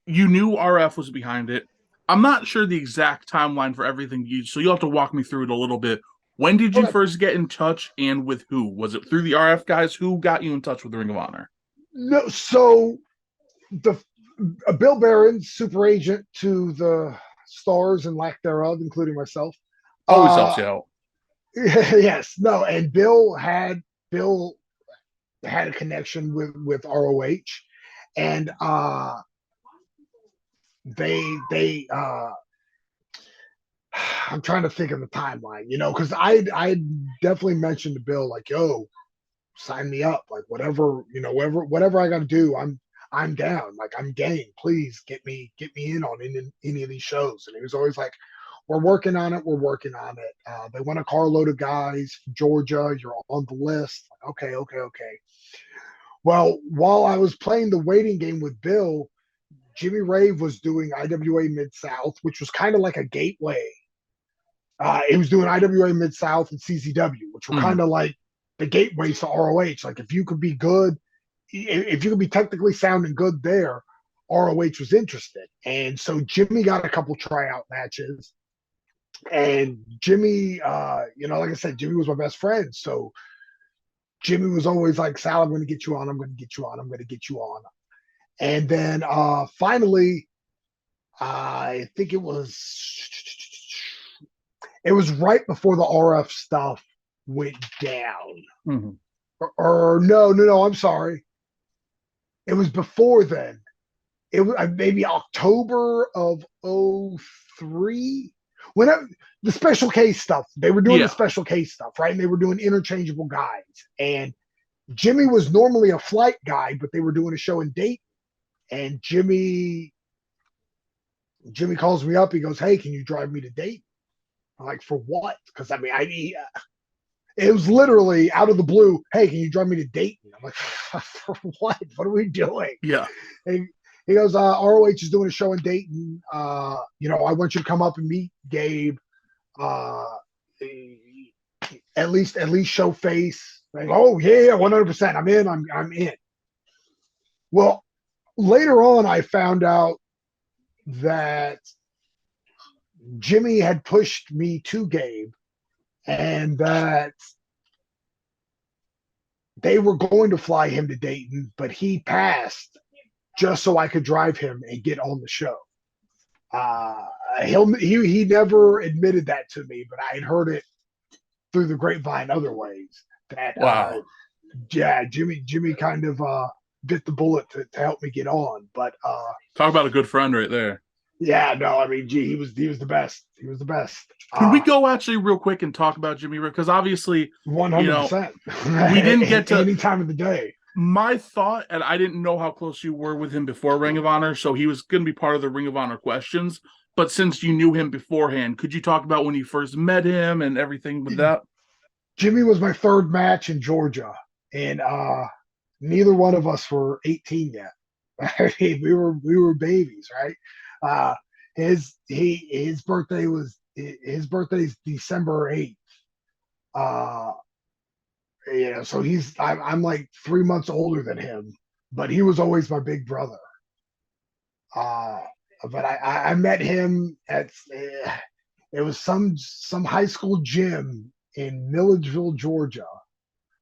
you knew RF was behind it. I'm not sure the exact timeline for everything so you'll have to walk me through it a little bit. When did you Okay. first get in touch and with who? Was it through the RF guys? Who got you in touch with the Ring of Honor? No, so the Bill Barron, super agent to the stars and lack thereof, including myself. Always helps Uh, you out. yes, no, and Bill had a connection with ROH, and they I'm trying to think of the timeline, because I definitely mentioned to Bill like, yo, sign me up, like whatever, whatever I got to do, I'm down, like I'm game. Please get me in on any of these shows. And he was always like, we're working on it. We're working on it. They want a carload of guys from Georgia. You're on the list. Like, okay, okay, okay. Well, while I was playing the waiting game with Bill, Jimmy Rave was doing IWA Mid South, which was kind of like a gateway. He was doing IWA Mid South and CZW, which were Mm-hmm. kind of like the gateways to ROH. Like if you could be good, if you could be technically sound and good there, ROH was interested. And so Jimmy got a couple tryout matches. And Jimmy, like I said, Jimmy was my best friend. So Jimmy was always like, Sal, I'm going to get you on. I'm going to get you on. I'm going to get you on. And then finally, I think it was right before the RF stuff went down. Mm-hmm. Or no, I'm sorry. It was before then. It was maybe October of '03 when the special case stuff. They were doing the Yeah. special case stuff, right? And they were doing interchangeable guys. And Jimmy was normally a flight guy, but they were doing a show in Dayton. And Jimmy calls me up. He goes, "Hey, can you drive me to Dayton?" I'm like, "For what?" Because I mean, it was literally out of the blue. Hey, can you drive me to Dayton? I'm like, "For what? What are we doing?" Yeah. And he goes, "ROH is doing a show in Dayton. I want you to come up and meet Gabe. Uh, at least show face." Like, oh yeah, 100%. I'm in. I'm in. Well, later on, I found out that Jimmy had pushed me to Gabe, and that they were going to fly him to Dayton, but he passed just so I could drive him and get on the show. Uh, he never admitted that to me, but I had heard it through the grapevine other ways. That Wow. yeah, Jimmy kind of bit the bullet to help me get on. But Talk about a good friend right there. yeah, no, I mean, gee, he was the best. He was the best. Can we go actually real quick and talk about Jimmy Rave? Because obviously, One you hundred know, percent. we didn't get to Any time of the day. my thought, and I didn't know how close you were with him before Ring of Honor, so he was going to be part of the Ring of Honor questions. But since you knew him beforehand, could you talk about when you first met him and everything with that? Jimmy was my third match in Georgia, and neither one of us were 18 yet. I mean, we were babies, right? Uh, his birthday's December 8th. Uh, so I'm like 3 months older than him, but he was always my big brother. Uh, but I met him at it was some high school gym in Milledgeville, Georgia,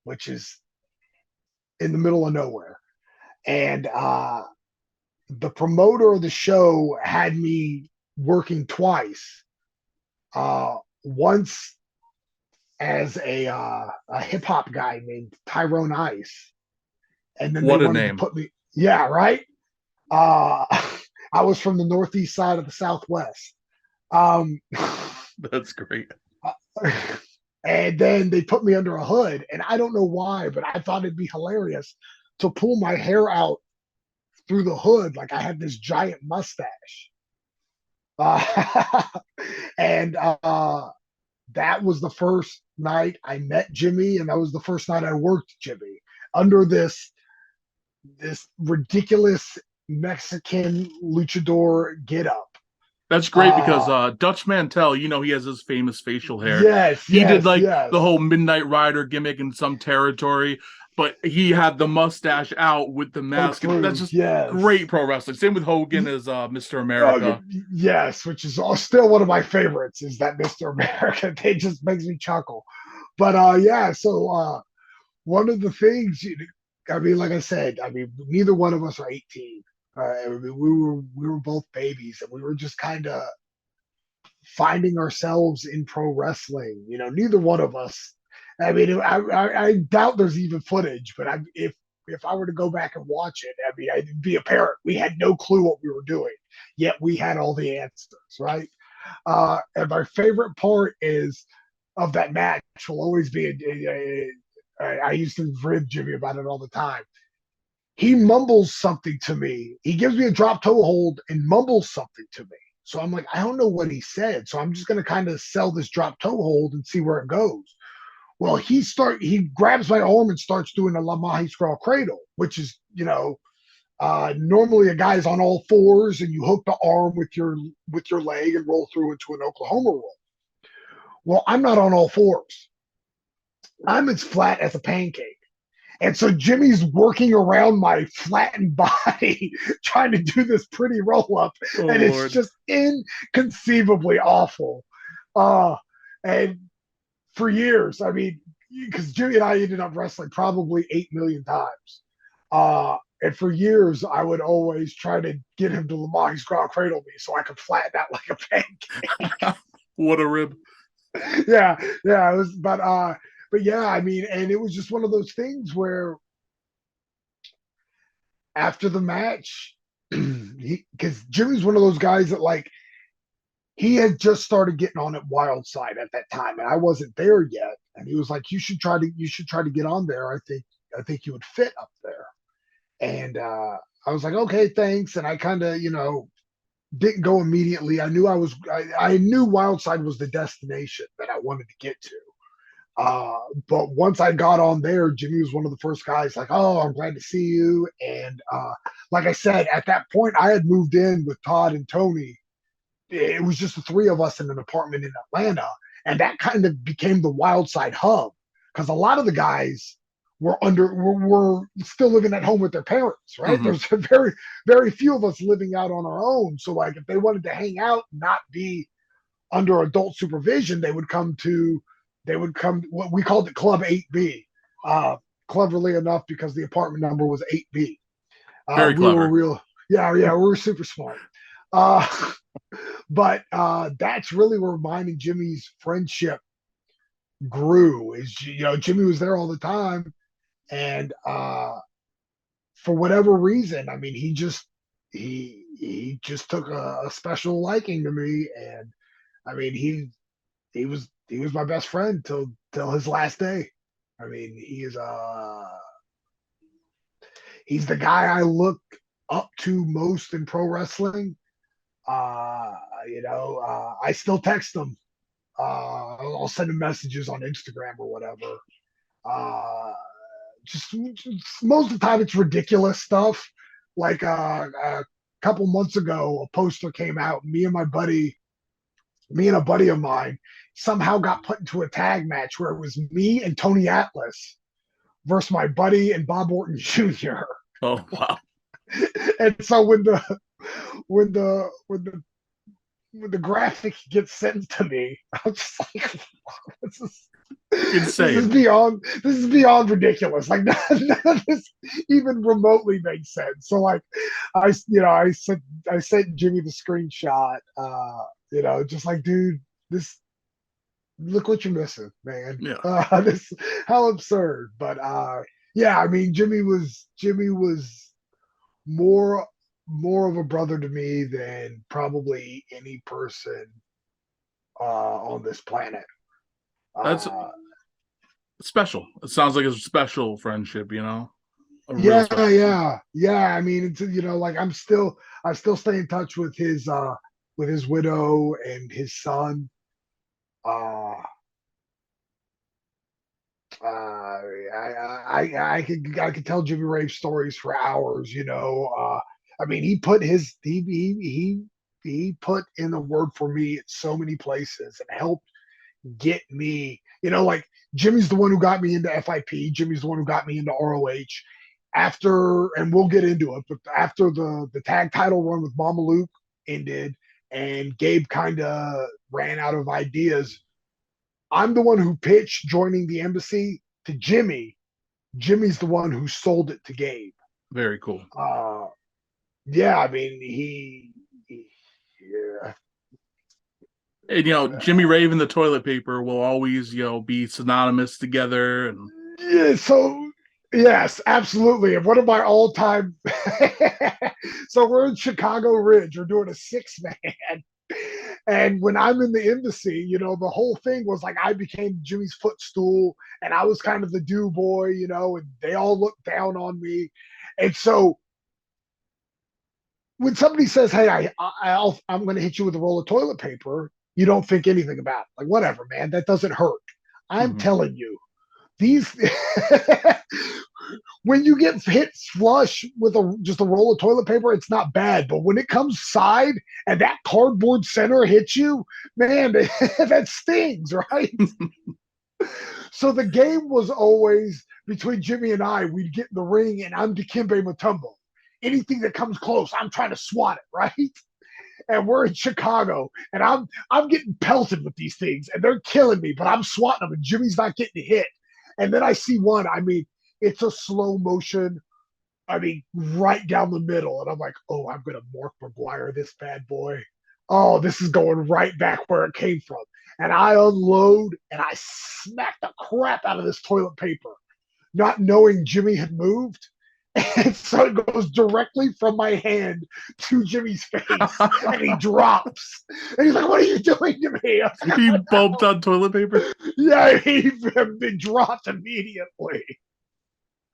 which is in the middle of nowhere. And the promoter of the show had me working twice. Once as a hip hop guy named Tyrone Ice, and then they What a wanted to name. put me. Yeah, right. Uh, I was from the northeast side of the Southwest. Um, That's great. and then they put me under a hood, and I don't know why, but I thought it'd be hilarious to pull my hair out through the hood like I had this giant mustache. Uh, and that was the first night I met Jimmy, and that was the first night I worked Jimmy under this ridiculous Mexican luchador get up. That's great because Uh, Dutch Mantel, he has his famous facial hair. yes, He did yes, like yes. the whole Midnight Rider gimmick in some territory. but he had the mustache out with the Punk mask. And that's through, just yes. great pro wrestling. Same with Hogan as Mr. Oh, America. yes, which is still one of my favorites. Is that Mr. America? It just makes me chuckle. But yeah, so one of the things, I mean, like I said, I mean, neither one of us are 18. I mean, we were both babies, and we were just kind of finding ourselves in pro wrestling. Neither one of us. I mean, I doubt there's even footage, but if I were to go back and watch it, I mean, it'd be apparent we had no clue what we were doing, yet we had all the answers, right? And my favorite part is of that match will always be. I used to rib Jimmy about it all the time. He mumbles something to me. He gives me a drop toe hold and mumbles something to me. So I'm like, I don't know what he said. So I'm just going to kind of sell this drop toe hold and see where it goes. Well, he grabs my arm and starts doing a La Mahi Scrawl Cradle, which is, normally a guy's on all fours and you hook the arm with your leg and roll through into an Oklahoma roll. Well, I'm not on all fours. I'm as flat as a pancake. And so Jimmy's working around my flattened body, trying to do this pretty roll up, Oh and it's Lord. just inconceivably awful. Uh, and for years, I mean, because Jimmy and I ended up wrestling probably 8 million times. And for years, I would always try to get him to Lamar ground cradle me so I could flatten out like a pancake. What a rib. Yeah, yeah, it was, but yeah, I mean, and it was just one of those things where after the match, because Jimmy's one of those guys that like he had just started getting on at Wild Side at that time, and I wasn't there yet. And he was like, "You should try to get on there. I think you would fit up there." And I was like, "Okay, thanks." And I kind of, didn't go immediately. I knew Wild Side was the destination that I wanted to get to. But once I got on there, Jimmy was one of the first guys like, "Oh, I'm glad to see you." And like I said, at that point, I had moved in with Todd and Tony. It was just the three of us in an apartment in Atlanta. And that kind of became the Wild Side hub because a lot of the guys were still living at home with their parents, right? Mm-hmm. There's very, very few of us living out on our own. So like if they wanted to hang out, not be under adult supervision, they would come what we called it Club 8B. Uh, Cleverly enough, because the apartment number was 8B. Very We were clever. real, yeah, yeah, we were super smart. Uh, but that's really where mine and Jimmy's friendship grew. Is Jimmy was there all the time, and for whatever reason, I mean, he just took a special liking to me, and I mean, he was my best friend till his last day. I mean, he's the guy I look up to most in pro wrestling. Uh, I still text him. I'll send him messages on Instagram or whatever. Uh, just most of the time, it's ridiculous stuff. Like a couple months ago, a poster came out. Me and a buddy of mine somehow got put into a tag match where it was me and Tony Atlas versus my buddy and Bob Orton Jr. Oh wow. And so when the when the when the graphic gets sent to me, I'm just like, this is Insane. this is beyond ridiculous. Like none of this even remotely makes sense. So like I sent Jimmy the screenshot. Just like, dude, this look what you're missing, man. Yeah. This how absurd. But yeah, I mean, Jimmy was more of a brother to me than probably any person on this planet. That's Uh, special. It sounds like a special friendship, a real yeah, special one. yeah, yeah. I mean, it's like I still stay in touch with his widow and his son. Uh, I could tell Jimmy Rave stories for hours. I mean, he put in a word for me at so many places and helped get me, like Jimmy's the one who got me into FIP. Jimmy's the one who got me into ROH. After, and we'll get into it, but after the tag title run with Mama Luke ended and Gabe kind of ran out of ideas, I'm the one who pitched joining the embassy to Jimmy. Jimmy's the one who sold it to Gabe. Very cool. Yeah, I mean, he yeah. And Jimmy Rave and the toilet paper will always be synonymous together. And Yeah, so yes, absolutely. And one of my all-time so we're in Chicago Ridge, we're doing a 6-man. And when I'm in the embassy, the whole thing was like I became Jimmy's footstool and I was kind of the do boy, and they all looked down on me. And so when somebody says, "Hey, I'm going to hit you with a roll of toilet paper," you don't think anything about it. Like, whatever, man, that doesn't hurt. I'm telling you, these when you get hit flush with just a roll of toilet paper, it's not bad. But when it comes side and that cardboard center hits you, man, that stings, right? So the game was always between Jimmy and I. We'd get in the ring, and I'm Dikembe Mutombo. Anything that comes close, I'm trying to swat it, right? And we're in Chicago, and I'm getting pelted with these things, and they're killing me, but I'm swatting them, and Jimmy's not getting hit. And then I see one. I mean, it's a slow motion. I mean, right down the middle, and I'm like, oh, I'm gonna Mark McGuire this bad boy. Oh, this is going right back where it came from. And I unload, and I smack the crap out of this toilet paper, not knowing Jimmy had moved. And so it goes directly from my hand to Jimmy's face, and he drops. And he's like, "What are you doing to me?" Like, he bumped on toilet paper. Yeah, he dropped immediately.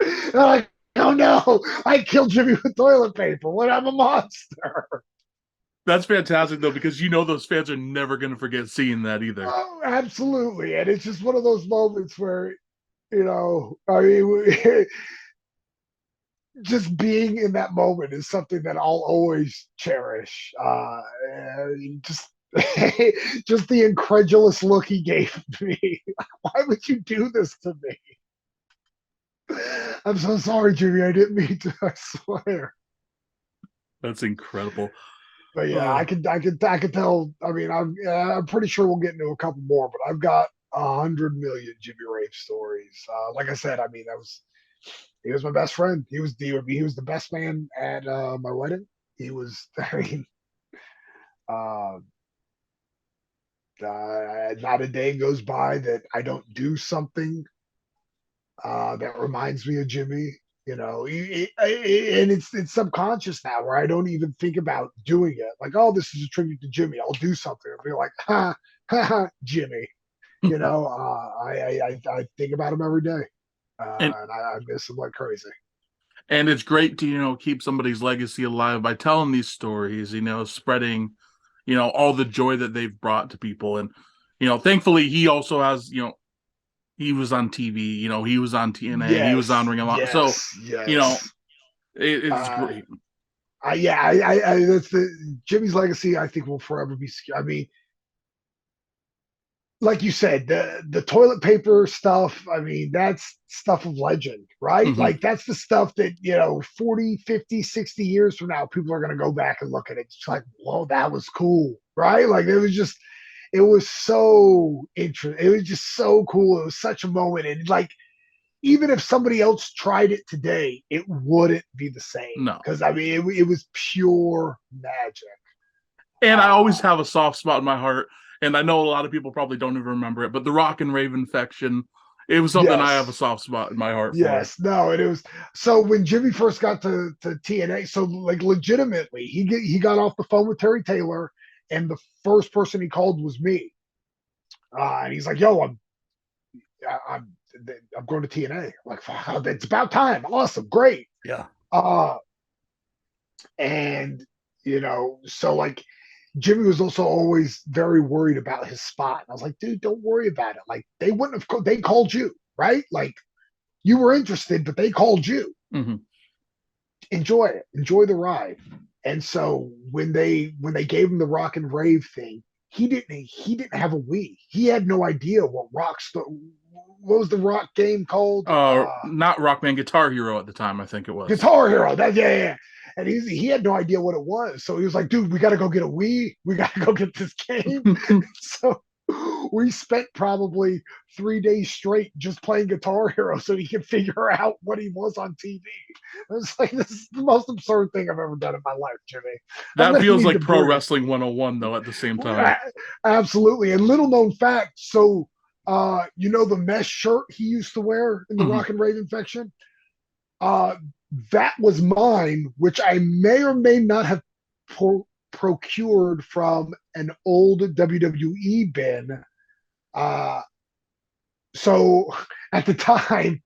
And I'm like, "Oh no, I killed Jimmy with toilet paper. What? I'm a monster." That's fantastic though, because those fans are never going to forget seeing that either. Oh, absolutely. And it's just one of those moments where, I mean, just being in that moment is something that I'll always cherish. Just just the incredulous look he gave me. Why would you do this to me? I'm so sorry, Jimmy. I didn't mean to. I swear. That's incredible. But yeah, I could tell. I mean, I'm pretty sure we'll get into a couple more, but I've got 100 million Jimmy Rave stories. Like I said, I mean, he was my best friend. He was the best man at my wedding. He was. I mean, uh, not a day goes by that I don't do something that reminds me of Jimmy. And it's subconscious now where I don't even think about doing it. Like, oh, this is a tribute to Jimmy. I'll do something. I'll be like, ha, ha, ha, Jimmy. I think about him every day, and and I miss him like crazy. and it's great to keep somebody's legacy alive by telling these stories. Spreading all the joy that they've brought to people. And thankfully he also has he was on TV, he was on TNA, he was on Ring of Honor. So, yes. it's great. That's Jimmy's legacy. I think will forever be. I mean, like you said, the toilet paper stuff. I mean, that's stuff of legend, right? Mm-hmm. Like that's the stuff that 40, 50, 60 years from now, people are going to go back and look at it. It's like, whoa, that was cool, right? Like it was so interesting. It was just so cool. It was such a moment. And like, even if somebody else tried it today, it wouldn't be the same. No. Because I mean, it was pure magic. And I always have a soft spot in my heart. And I know a lot of people probably don't even remember it, but the Rock and Rave infection, it was something I have a soft spot in my heart for. Yes, no, it was. So when Jimmy first got to TNA, so like legitimately, he got off the phone with Terry Taylor, and the first person he called was me. And he's like, "Yo, I'm going to TNA." I'm like, it's about time. Awesome, great. Yeah. And so like Jimmy was also always very worried about his spot. And I was like, dude, don't worry about it. Like they wouldn't have, they called you, right? Like you were interested, but they called you. Mm-hmm. Enjoy it. Enjoy the ride. And so when they gave him the Rock and Rave thing, he didn't have a Wii. He had no idea what what was the rock game called? Not Rockman, Guitar Hero at the time, I think it was. Guitar Hero. That yeah, yeah. And he had no idea what it was. So he was like, dude, we got to go get a Wii. We got to go get this game. So we spent probably 3 days straight just playing Guitar Hero so he could figure out what he was on TV. It was like, this is the most absurd thing I've ever done in my life, Jimmy. That feels like Pro Wrestling 101, though, at the same time. Absolutely. And little known fact, so you know the mesh shirt he used to wear in the Rock and Rave infection? That was mine, which I may or may not have procured from an old WWE bin. So at the time,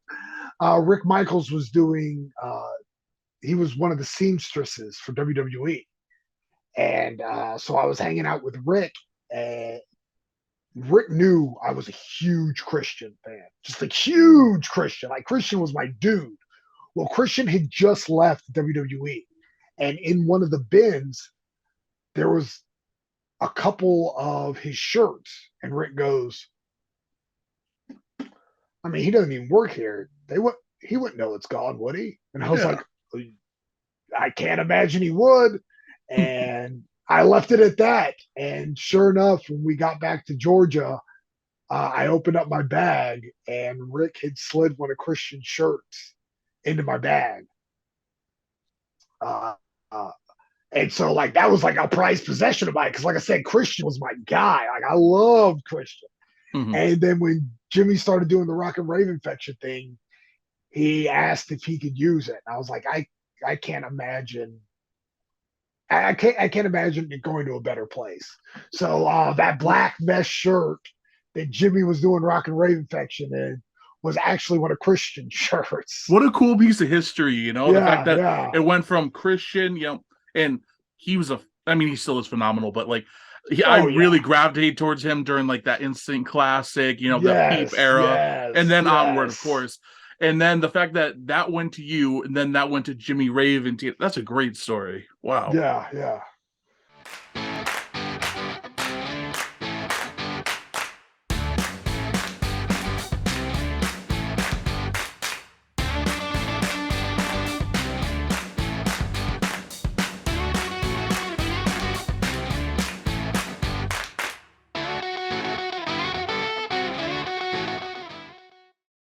Rick Michaels was doing, he was one of the seamstresses for WWE. And so I was hanging out with Rick, and Rick knew I was a huge Christian fan, just a huge Christian. Like Christian was my dude. Well, Christian had just left WWE, and in one of the bins, there was a couple of his shirts, and Rick goes, I mean, he doesn't even work here. He wouldn't know it's gone, would he? And I was like, I can't imagine he would. And I left it at that. And sure enough, when we got back to Georgia, I opened up my bag, and Rick had slid one of Christian's shirts into my bag. And so, like, that was like a prized possession of mine. Because, like I said, Christian was my guy. Like, I loved Christian. And then when Jimmy started doing the Rock and Rave infection thing, he asked if he could use it. And I was like, I can't imagine. I can't imagine it going to a better place. So that black mesh shirt that Jimmy was doing Rock and Rave infection in was actually one of Christian's shirts. What a cool piece of history, you know, the fact that it went from Christian, you know, and he was he still is phenomenal, but like, I really gravitated towards him during like that Instant Classic, you know, the Peep era, and then onward, of course. And then the fact that went to you, and then that went to Jimmy Rave, and that's a great story. Wow. Yeah.